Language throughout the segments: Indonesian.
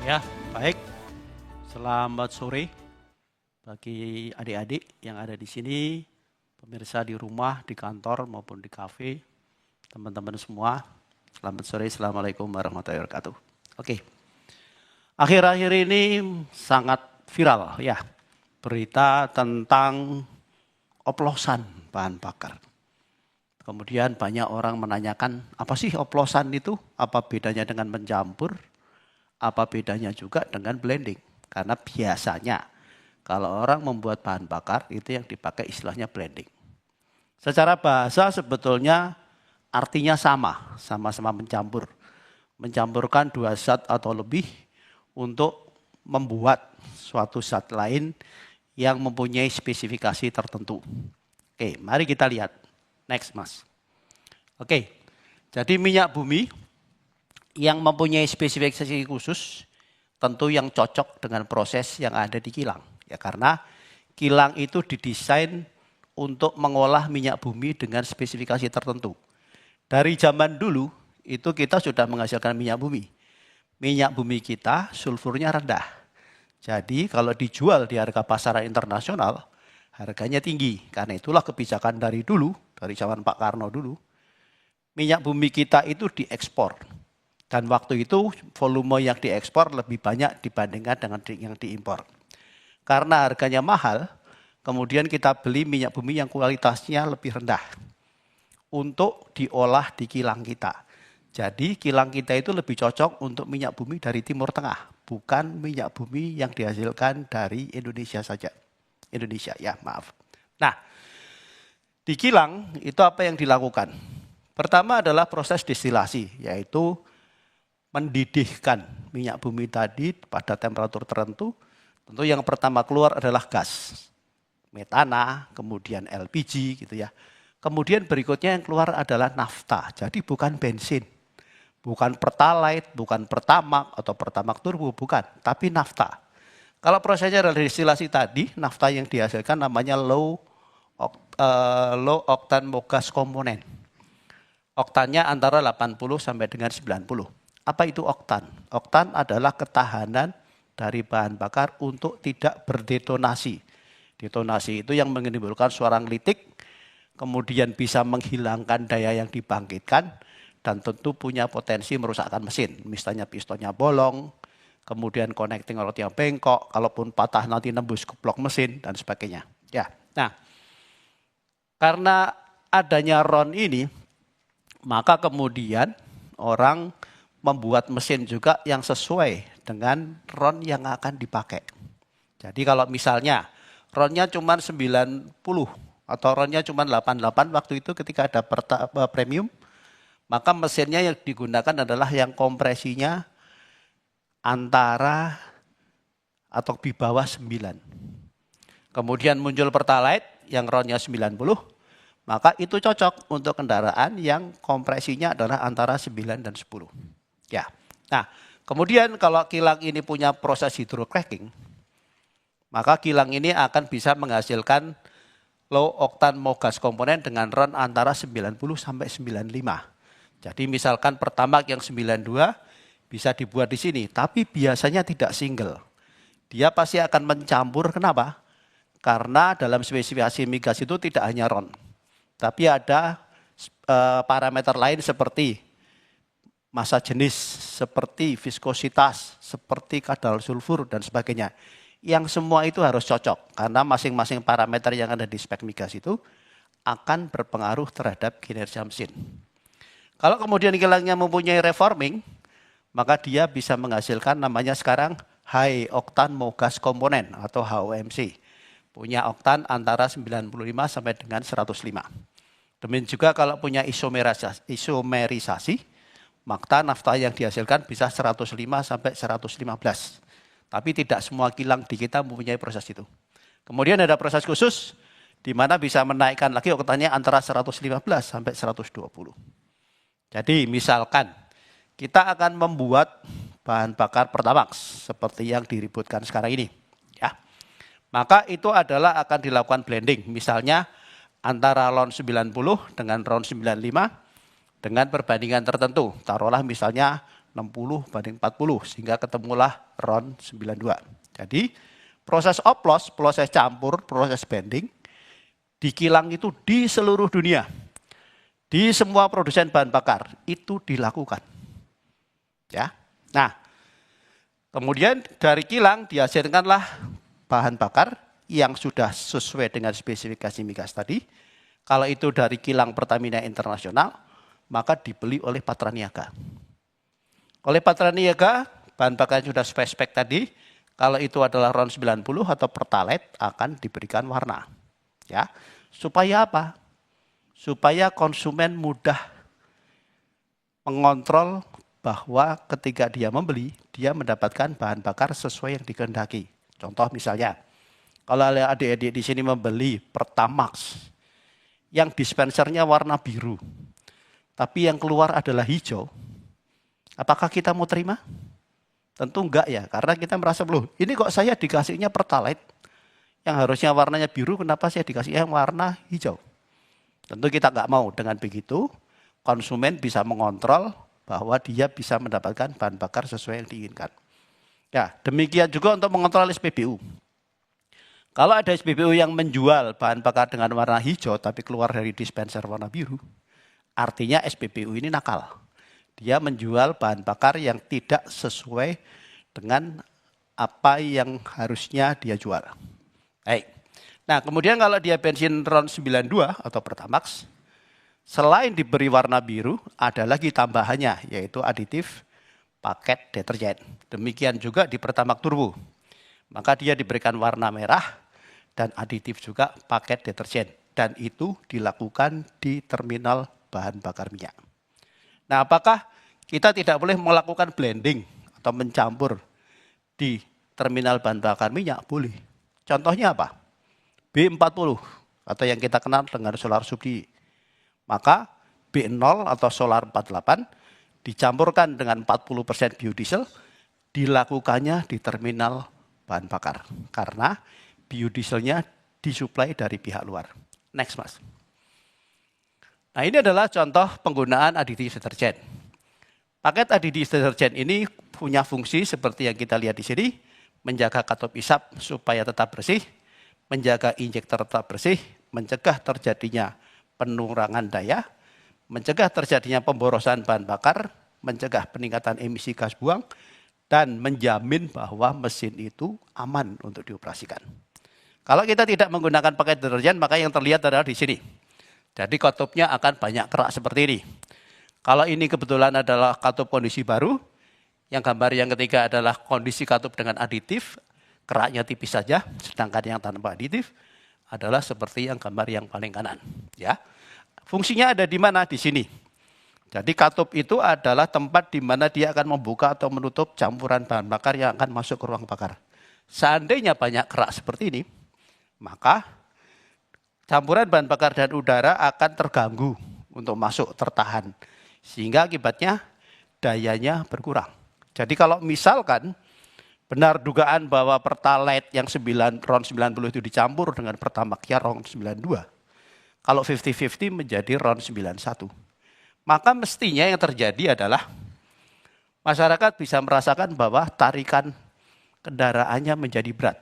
Ya, baik. Selamat sore bagi adik-adik yang ada di sini, pemirsa di rumah, di kantor maupun di kafe, teman-teman semua. Selamat sore, Assalamualaikum warahmatullahi wabarakatuh. Oke, akhir-akhir ini sangat viral ya, berita tentang oplosan bahan bakar. Kemudian banyak orang menanyakan, apa sih oplosan itu? Apa bedanya dengan mencampur? Apa bedanya juga dengan blending? Karena biasanya kalau orang membuat bahan bakar itu yang dipakai istilahnya blending. Secara bahasa sebetulnya artinya sama-sama mencampur. Mencampurkan dua zat atau lebih untuk membuat suatu zat lain yang mempunyai spesifikasi tertentu. Oke, mari kita lihat. Next, Mas. Oke, jadi minyak bumi yang mempunyai spesifikasi khusus tentu yang cocok dengan proses yang ada di kilang. Ya, karena kilang itu didesain untuk mengolah minyak bumi dengan spesifikasi tertentu. Dari zaman dulu itu kita sudah menghasilkan minyak bumi. Minyak bumi kita sulfurnya rendah. Jadi kalau dijual di harga pasaran internasional, harganya tinggi. Karena itulah kebijakan dari dulu, dari zaman Pak Karno dulu, minyak bumi kita itu diekspor. Dan waktu itu volume yang diekspor lebih banyak dibandingkan dengan yang diimpor. Karena harganya mahal, kemudian kita beli minyak bumi yang kualitasnya lebih rendah untuk diolah di kilang kita. Jadi kilang kita itu lebih cocok untuk minyak bumi dari Timur Tengah, bukan minyak bumi yang dihasilkan dari Indonesia saja. Indonesia, ya maaf. Nah, di kilang itu apa yang dilakukan? Pertama adalah proses destilasi, yaitu mendidihkan minyak bumi tadi pada temperatur tertentu. Tentu yang pertama keluar adalah gas, metana, kemudian LPG gitu ya. Kemudian berikutnya yang keluar adalah nafta, jadi bukan bensin, bukan pertalite, bukan pertamak atau pertamak turbo, bukan, tapi nafta. Kalau prosesnya adalah destilasi tadi, nafta yang dihasilkan namanya low octane mogas komponen. Oktannya antara 80 sampai dengan 90. Apa itu oktan? Oktan adalah ketahanan dari bahan bakar untuk tidak berdetonasi. Detonasi itu yang menimbulkan suara ngelitik, kemudian bisa menghilangkan daya yang dibangkitkan, dan tentu punya potensi merusakkan mesin. Misalnya pistonnya bolong, kemudian connecting rod yang bengkok, kalaupun patah nanti nembus ke blok mesin, dan sebagainya. Ya, nah, karena adanya RON ini, maka kemudian orang membuat mesin juga yang sesuai dengan RON yang akan dipakai. Jadi kalau misalnya RON-nya cuma 90 atau RON-nya cuma 88 waktu itu ketika ada premium, maka mesinnya yang digunakan adalah yang kompresinya antara atau di bawah 9. Kemudian muncul Pertalite yang RON-nya 90, maka itu cocok untuk kendaraan yang kompresinya adalah antara 9 dan 10. Ya. Nah, kemudian kalau kilang ini punya proses hydrocracking, maka kilang ini akan bisa menghasilkan low octane mogas komponen dengan RON antara 90 sampai 95. Jadi misalkan Pertamax yang 92 bisa dibuat di sini, tapi biasanya tidak single. Dia pasti akan mencampur, kenapa? Karena dalam spesifikasi migas itu tidak hanya RON, tapi ada parameter lain seperti massa jenis, seperti viskositas, seperti kadar sulfur, dan sebagainya. Yang semua itu harus cocok, karena masing-masing parameter yang ada di spek migas itu akan berpengaruh terhadap kinerja mesin. Kalau kemudian kilangnya mempunyai reforming, maka dia bisa menghasilkan namanya sekarang high octane mogas komponen atau HOMC. Punya oktan antara 95 sampai dengan 105. Demikian juga kalau punya isomerisasi, maka nafta yang dihasilkan bisa 105 sampai 115. Tapi tidak semua kilang di kita mempunyai proses itu. Kemudian ada proses khusus di mana bisa menaikkan lagi oktannya antara 115 sampai 120. Jadi misalkan kita akan membuat bahan bakar Pertamax seperti yang diributkan sekarang ini, ya. Maka itu adalah akan dilakukan blending, misalnya antara RON 90 dengan RON 95 dengan perbandingan tertentu. Taruhlah misalnya 60 banding 40 sehingga ketemulah RON 92. Jadi proses oplos, proses campur, proses bending di kilang itu di seluruh dunia, di semua produsen bahan bakar itu dilakukan. Ya. Nah, kemudian dari kilang dihasilkanlah bahan bakar yang sudah sesuai dengan spesifikasi migas tadi. Kalau itu dari kilang Pertamina Internasional, maka dibeli oleh Patraniaga. Oleh Patraniaga, bahan bakar yang sudah spek tadi, kalau itu adalah RON 90 atau Pertalite akan diberikan warna. Ya, supaya apa? Supaya konsumen mudah mengontrol bahwa ketika dia membeli, dia mendapatkan bahan bakar sesuai yang dikehendaki. Contoh misalnya, kalau adik-adik di sini membeli Pertamax, yang dispensernya warna biru, tapi yang keluar adalah hijau, apakah kita mau terima? Tentu enggak ya, karena kita merasa, loh ini kok saya dikasihnya Pertalite, yang harusnya warnanya biru, kenapa saya dikasih yang warna hijau? Tentu kita enggak mau. Dengan begitu, konsumen bisa mengontrol bahwa dia bisa mendapatkan bahan bakar sesuai yang diinginkan. Ya, demikian juga untuk mengontrol SPBU. Kalau ada SPBU yang menjual bahan bakar dengan warna hijau tapi keluar dari dispenser warna biru, artinya SPBU ini nakal. Dia menjual bahan bakar yang tidak sesuai dengan apa yang harusnya dia jual. Baik. Nah, kemudian kalau dia bensin RON 92 atau Pertamax, selain diberi warna biru, ada lagi tambahannya, yaitu aditif paket deterjen. Demikian juga di Pertamax Turbo. Maka dia diberikan warna merah, dan aditif juga paket deterjen. Dan itu dilakukan di terminal bahan bakar minyak. Nah, apakah kita tidak boleh melakukan blending atau mencampur di terminal bahan bakar minyak? Boleh. Contohnya apa? B40 atau yang kita kenal dengan solar subsidi. Maka B0 atau solar 48 dicampurkan dengan 40% biodiesel, dilakukannya di terminal bahan bakar. Karena biodieselnya disuplai dari pihak luar. Next, Mas. Nah, ini adalah contoh penggunaan aditif deterjen. Paket aditif deterjen ini punya fungsi seperti yang kita lihat di sini, menjaga katup isap supaya tetap bersih, menjaga injektor tetap bersih, mencegah terjadinya pengurangan daya, mencegah terjadinya pemborosan bahan bakar, mencegah peningkatan emisi gas buang, dan menjamin bahwa mesin itu aman untuk dioperasikan. Kalau kita tidak menggunakan paket deterjen, maka yang terlihat adalah di sini. Jadi katupnya akan banyak kerak seperti ini. Kalau ini kebetulan adalah katup kondisi baru, yang gambar yang ketiga adalah kondisi katup dengan aditif, keraknya tipis saja, sedangkan yang tanpa aditif adalah seperti yang gambar yang paling kanan. Ya, fungsinya ada di mana? Di sini. Jadi katup itu adalah tempat di mana dia akan membuka atau menutup campuran bahan bakar yang akan masuk ke ruang bakar. Seandainya banyak kerak seperti ini, maka campuran bahan bakar dan udara akan terganggu untuk masuk tertahan. Sehingga akibatnya dayanya berkurang. Jadi kalau misalkan benar dugaan bahwa Pertalite yang RON 90 itu dicampur dengan Pertamax ya RON 92. Kalau 50-50 menjadi RON 91. Maka mestinya yang terjadi adalah masyarakat bisa merasakan bahwa tarikan kendaraannya menjadi berat.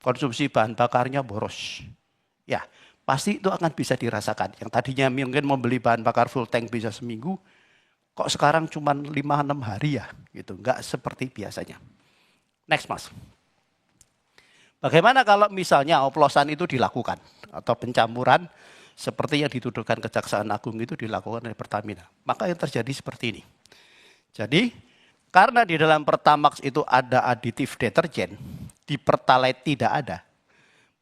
Konsumsi bahan bakarnya boros. Ya, pasti itu akan bisa dirasakan. Yang tadinya mungkin membeli bahan bakar full tank bisa seminggu, kok sekarang cuma 5-6 hari ya, gitu. Enggak seperti biasanya. Next, Mas. Bagaimana kalau misalnya oplosan itu dilakukan atau pencampuran seperti yang dituduhkan Kejaksaan Agung itu dilakukan oleh Pertamina? Maka yang terjadi seperti ini. Jadi, karena di dalam Pertamax itu ada aditif deterjen, di Pertalite tidak ada.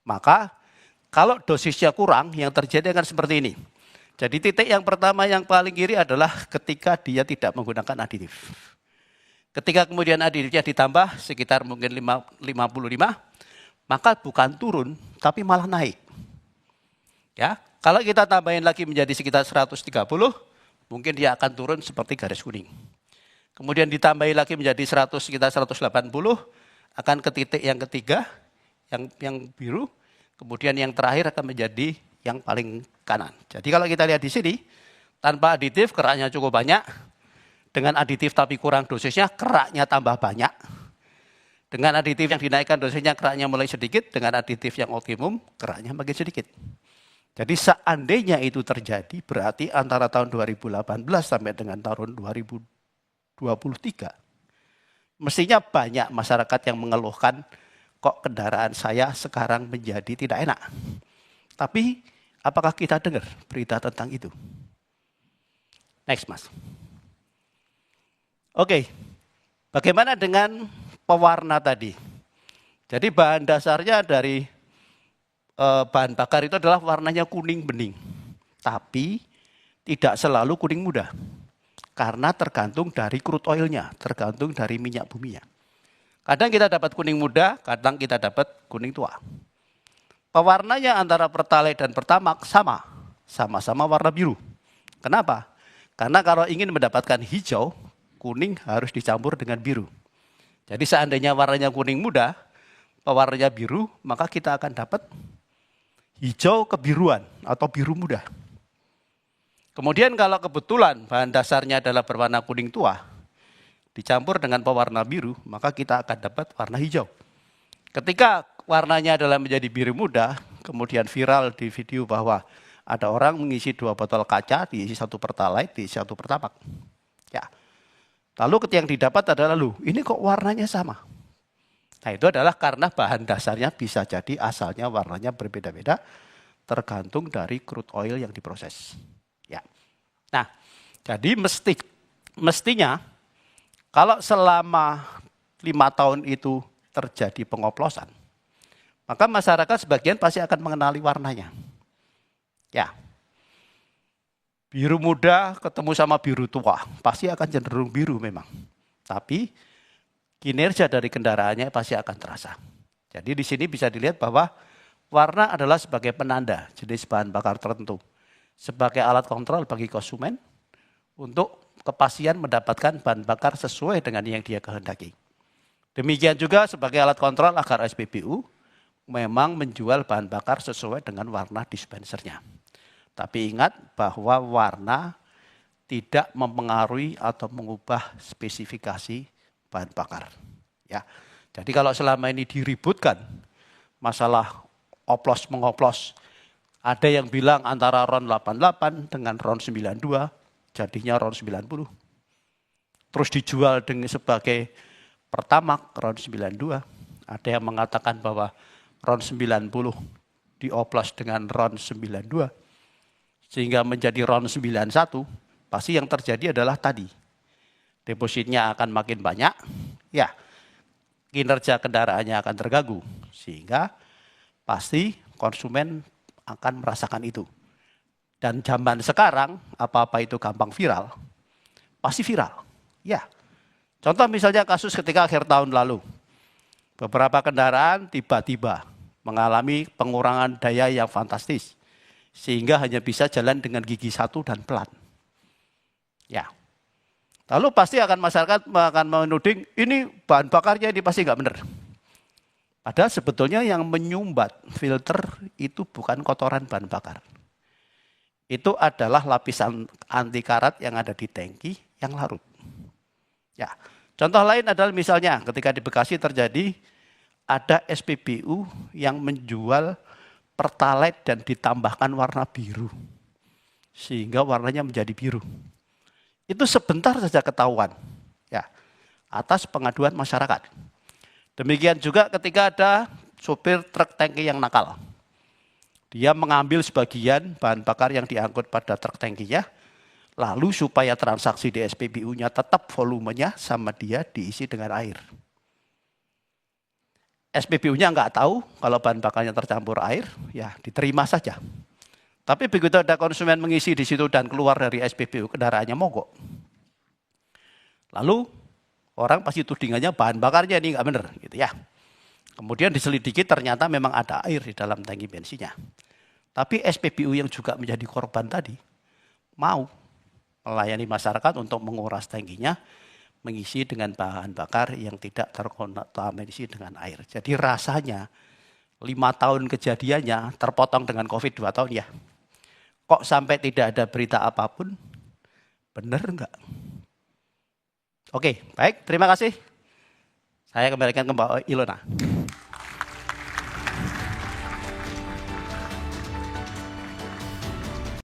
Maka kalau dosisnya kurang, yang terjadi akan seperti ini. Jadi titik yang pertama yang paling kiri adalah ketika dia tidak menggunakan aditif. Ketika kemudian aditifnya ditambah sekitar mungkin 55, maka bukan turun, tapi malah naik. Ya, kalau kita tambahin lagi menjadi sekitar 130, mungkin dia akan turun seperti garis kuning. Kemudian ditambahi lagi menjadi sekitar 180, akan ke titik yang ketiga, yang biru. Kemudian yang terakhir akan menjadi yang paling kanan. Jadi kalau kita lihat di sini, tanpa aditif keraknya cukup banyak, Dengan aditif tapi kurang dosisnya, keraknya tambah banyak. Dengan aditif yang dinaikkan dosisnya, keraknya mulai sedikit. Dengan aditif yang optimum, keraknya makin sedikit. Jadi seandainya itu terjadi, berarti antara tahun 2018 sampai dengan tahun 2023, mestinya banyak masyarakat yang mengeluhkan, kok kendaraan saya sekarang menjadi tidak enak. Tapi apakah kita dengar berita tentang itu? Next, Mas. Oke, bagaimana dengan pewarna tadi? Jadi bahan dasarnya dari bahan bakar itu adalah warnanya kuning bening. Tapi tidak selalu kuning muda. Karena tergantung dari crude oilnya, tergantung dari minyak buminya. Kadang kita dapat kuning muda, kadang kita dapat kuning tua. Pewarnanya antara Pertalite dan Pertamax sama-sama warna biru. Kenapa? Karena kalau ingin mendapatkan hijau, kuning harus dicampur dengan biru. Jadi seandainya warnanya kuning muda, pewarnanya biru, maka kita akan dapat hijau kebiruan atau biru muda. Kemudian kalau kebetulan bahan dasarnya adalah berwarna kuning tua, dicampur dengan pewarna biru, maka kita akan dapat warna hijau. Ketika warnanya adalah menjadi biru muda, kemudian viral di video bahwa ada orang mengisi 2 botol kaca, diisi 1 Pertalite, diisi 1 Pertamax. Ya. Lalu yang didapat adalah, ini kok warnanya sama? Nah itu adalah karena bahan dasarnya bisa jadi asalnya warnanya berbeda-beda, tergantung dari crude oil yang diproses. Ya. Nah, jadi mestinya kalau selama 5 tahun itu terjadi pengoplosan, maka masyarakat sebagian pasti akan mengenali warnanya. Ya, biru muda ketemu sama biru tua, pasti akan cenderung biru memang. Tapi kinerja dari kendaraannya pasti akan terasa. Jadi di sini bisa dilihat bahwa warna adalah sebagai penanda jenis bahan bakar tertentu. Sebagai alat kontrol bagi konsumen untuk kepastian mendapatkan bahan bakar sesuai dengan yang dia kehendaki. Demikian juga sebagai alat kontrol agar SPBU memang menjual bahan bakar sesuai dengan warna dispensernya. Tapi ingat bahwa warna tidak mempengaruhi atau mengubah spesifikasi bahan bakar. Ya. Jadi kalau selama ini diributkan masalah oplos mengoplos, ada yang bilang antara RON 88 dengan RON 92, jadinya RON 90. Terus dijual dengan sebagai Pertamax RON 92. Ada yang mengatakan bahwa RON 90 dioplos dengan RON 92 sehingga menjadi RON 91. Pasti yang terjadi adalah tadi, depositnya akan makin banyak, ya kinerja kendaraannya akan terganggu, sehingga pasti konsumen akan merasakan itu. Dan zaman sekarang, apa-apa itu gampang viral, pasti viral. Ya, contoh misalnya kasus ketika akhir tahun lalu, beberapa kendaraan tiba-tiba mengalami pengurangan daya yang fantastis, sehingga hanya bisa jalan dengan gigi 1 dan pelan. Ya, lalu pasti masyarakat akan menuding ini bahan bakarnya ini pasti nggak benar. Padahal sebetulnya yang menyumbat filter itu bukan kotoran bahan bakar. Itu adalah lapisan anti karat yang ada di tangki yang larut. Ya, contoh lain adalah misalnya ketika di Bekasi terjadi ada SPBU yang menjual Pertalite dan ditambahkan warna biru. Sehingga warnanya menjadi biru. Itu sebentar saja ketahuan, ya, atas pengaduan masyarakat. Demikian juga ketika ada sopir truk tangki yang nakal. Dia mengambil sebagian bahan bakar yang diangkut pada truk tangkinya, lalu supaya transaksi di SPBU-nya tetap volumenya sama dia diisi dengan air. SPBU-nya nggak tahu kalau bahan bakarnya tercampur air, ya diterima saja. Tapi begitu ada konsumen mengisi di situ dan keluar dari SPBU, kendaraannya mogok. Lalu orang pasti tudingannya bahan bakarnya ini nggak benar, gitu ya. Kemudian diselidiki ternyata memang ada air di dalam tangki bensinnya. Tapi SPBU yang juga menjadi korban tadi mau melayani masyarakat untuk menguras tangkinya, mengisi dengan bahan bakar yang tidak terkontaminasi dengan air. Jadi rasanya 5 tahun kejadiannya terpotong dengan COVID 2 tahun ya. Kok sampai tidak ada berita apapun? Benar enggak? Oke, baik, terima kasih. Saya kembalikan ke Mbak Ilona.